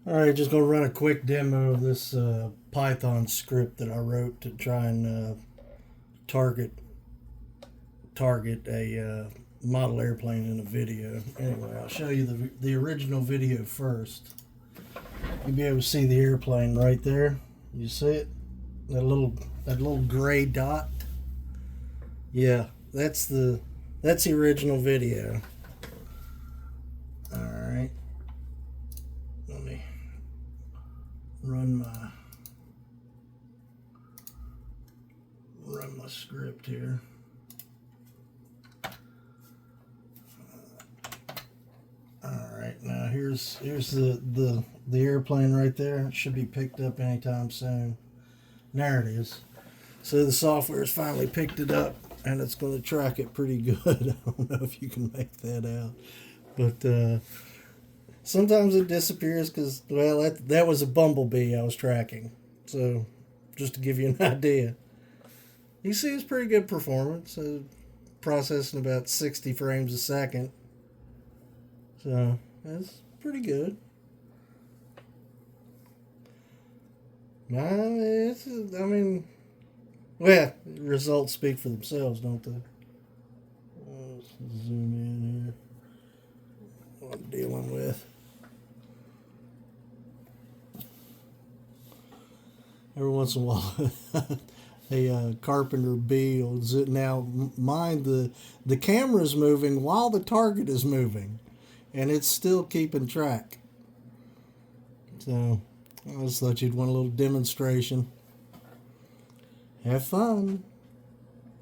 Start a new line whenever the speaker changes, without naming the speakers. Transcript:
Alright, just going to run a quick demo of this Python script that I wrote to try and target a model airplane in a video. Anyway, I'll show you the original video first. You'll be able to see the airplane right there. You see it? That little gray dot. Yeah, that's the original video. All right. Let me run my script here. All right, now here's the airplane right there. It should be picked up anytime soon. There it is. So the software's finally picked it up, and it's going to track it pretty good. I don't know if you can make that out, but sometimes it disappears because, well, that was a bumblebee I was tracking. So just to give you an idea, you see it's pretty good performance. Processing about 60 frames a second. So that's pretty good. Well, results speak for themselves, don't they? Let's zoom in here. What I'm dealing with. Every once in a while, a carpenter bee will now mind the camera's moving while the target is moving, and it's still keeping track. So I just thought you'd want a little demonstration. Have fun.